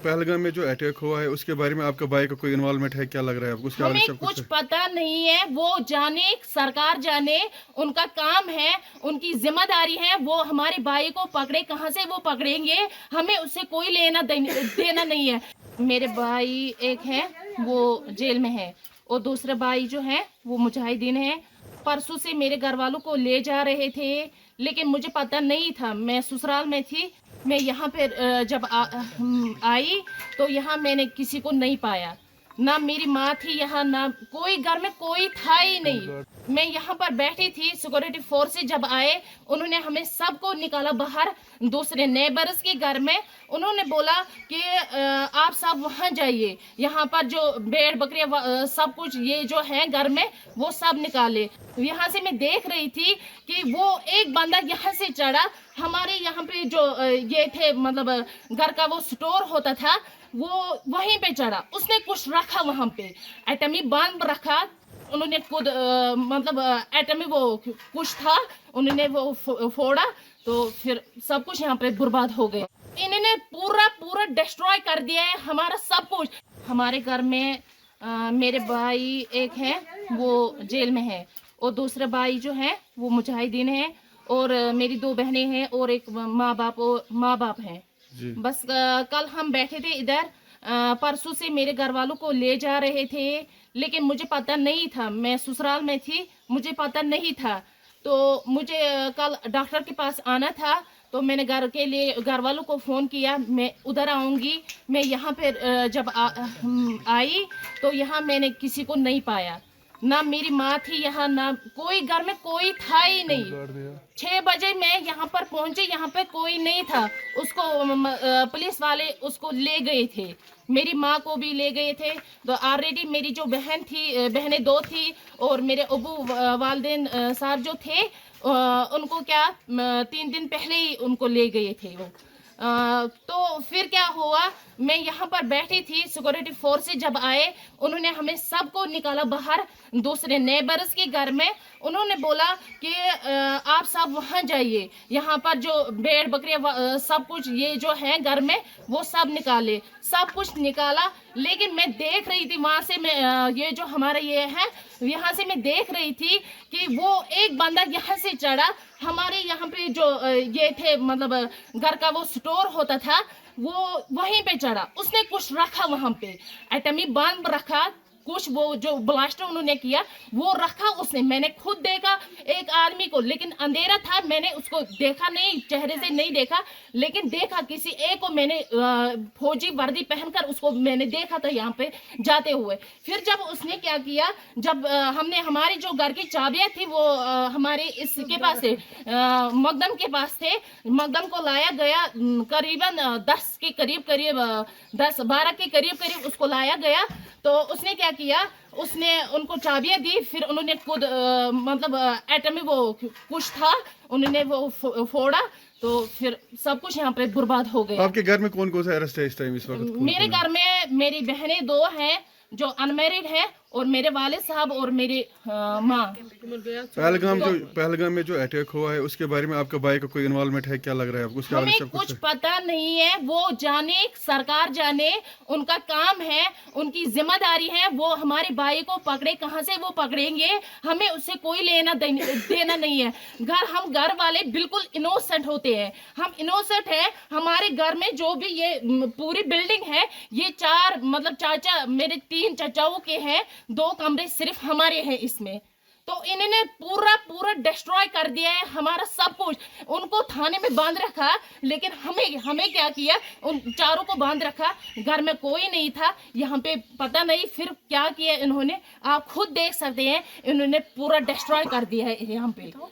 पहलगाम में जो अटैक हुआ है उसके बारे में आपका भाई का कोई इन्वॉल्वमेंट है, क्या लग रहा है आपको? उसके बारे में हमें सब कुछ कुछ पता नहीं है, वो जाने सरकार जाने, उनका काम है, उनकी जिम्मेदारी है, वो हमारे भाई को पकड़े, कहाँ से वो पकड़ेंगे, हमें उससे कोई लेना देना नहीं है। मेरे भाई एक है वो जेल में है और दूसरा भाई जो है वो मुजाहिदीन है। परसों से मेरे घर वालों को ले जा रहे थे, लेकिन मुझे पता नहीं था, मैं ससुराल में थी। मैं यहाँ पे जब आई तो यहाँ मैंने किसी को नहीं पाया, ना मेरी माँ थी यहाँ, ना कोई घर में कोई था ही नहीं। मैं यहाँ पर बैठी थी, सिक्योरिटी फोर्स से जब आए उन्होंने हमें सबको निकाला बाहर दूसरे नेबर्स के घर में। उन्होंने बोला कि आप सब वहाँ जाइए, यहाँ पर जो भेड़ बकरियाँ सब कुछ ये जो है घर में वो सब निकाले। यहाँ से मैं देख रही थी कि वो एक बंदा यहाँ से चढ़ा, हमारे यहाँ पे जो ये थे मतलब घर का वो स्टोर होता था वो वहीं पे चढ़ा, उसने कुछ रखा वहां पे, एटमी बम रखा। उन्होंने खुद मतलब एटमी वो कुछ था, उन्होंने वो फोड़ा तो फिर सब कुछ यहाँ पे बर्बाद हो गया। इन्होंने पूरा पूरा डिस्ट्रॉय कर दिया है हमारा सब कुछ। हमारे घर में मेरे भाई एक है वो जेल में है और दूसरा भाई जो है वो मुजाहिदीन है और मेरी 2 बहनें हैं और एक माँ बाप हैं। बस कल हम बैठे थे इधर, परसों से मेरे घर वालों को ले जा रहे थे, लेकिन मुझे पता नहीं था, मैं ससुराल में थी, मुझे पता नहीं था। तो मुझे कल डॉक्टर के पास आना था, तो मैंने घर वालों को फ़ोन किया, मैं उधर आऊँगी। मैं यहाँ पे जब आई तो यहाँ मैंने किसी को नहीं पाया, ना मेरी माँ थी यहाँ, ना कोई घर में कोई था ही नहीं। 6 बजे मैं यहाँ पर पहुंचे, यहाँ पे कोई नहीं था। उसको पुलिस वाले उसको ले गए थे, मेरी माँ को भी ले गए थे। तो ऑलरेडी मेरी जो बहनें 2 थी और मेरे अबू वालदेन साहब जो थे उनको क्या 3 दिन पहले ही उनको ले गए थे वो। तो फिर क्या हुआ, मैं यहाँ पर बैठी थी, सिक्योरिटी फोर्स से जब आए उन्होंने हमें सबको निकाला बाहर दूसरे नेबर्स के घर में। उन्होंने बोला कि आप सब वहाँ जाइए, यहाँ पर जो भेड़ बकरियाँ सब कुछ ये जो है घर में वो सब निकाले, सब कुछ निकाला। लेकिन मैं देख रही थी वहाँ से, मैं ये जो हमारा ये है यहाँ से मैं देख रही थी कि वो एक बंदा यहाँ से चढ़ा, हमारे यहाँ पे जो ये थे मतलब घर का वो स्टोर होता था वो वहीं पे चढ़ा, उसने कुछ रखा वहां पे, एटमी बम रखा, कुछ वो जो ब्लास्टर उन्होंने किया वो रखा उसने। मैंने खुद देखा एक आदमी को, लेकिन अंधेरा था, मैंने उसको देखा नहीं, चेहरे से नहीं देखा, लेकिन देखा किसी एक को मैंने फौजी वर्दी पहनकर उसको मैंने देखा था यहाँ पे जाते हुए। फिर जब उसने क्या किया, जब हमने हमारी जो घर की चाबियां थी वो हमारे इसके पास थे, मकदम के पास थे, मकदम को लाया गया करीबन 10 के करीब 10-12 के करीब उसको लाया गया। तो उसने क्या किया, उसने उनको चाबियां दी, फिर उन्होंने खुद मतलब एटमी वो कुछ था, उन्होंने वो फोड़ा तो फिर सब कुछ यहाँ पे बर्बाद हो गया। आपके घर में कौन कौन सा अरेस्ट है इस टाइम इस वक्त? मेरे घर में मेरी बहनें 2 हैं जो अनमैरिड है और मेरे वाले साहब और मेरी माँ। पहलगाम में जो अटैक हुआ है उसके बारे में आपका भाई का कोई इन्वॉल्वमेंट है, क्या लग रहा है आपको? उसके बारे में हमें सब कुछ कुछ पता नहीं है, वो जाने सरकार जाने, उनका काम है, उनकी जिम्मेदारी है, वो हमारे भाई को पकड़े, कहाँ से वो पकड़ेंगे, हमें उससे कोई लेना देना नहीं है। हम घर वाले बिल्कुल इनोसेंट होते हैं, हम इनोसेंट हैं। हमारे घर में जो भी ये पूरी बिल्डिंग है, ये 4 मतलब चाचा मेरे 3 चाचाओं के हैं, 2 कमरे सिर्फ हमारे हैं इसमें। तो इन्होंने पूरा डिस्ट्रॉय कर दिया है हमारा सब कुछ। उनको थाने में बांध रखा, लेकिन हमें क्या किया, उन चारों को बांध रखा, घर में कोई नहीं था यहाँ पे, पता नहीं फिर क्या किया इन्होंने, आप खुद देख सकते हैं, इन्होंने पूरा डिस्ट्रॉय कर दिया है यहाँ पे।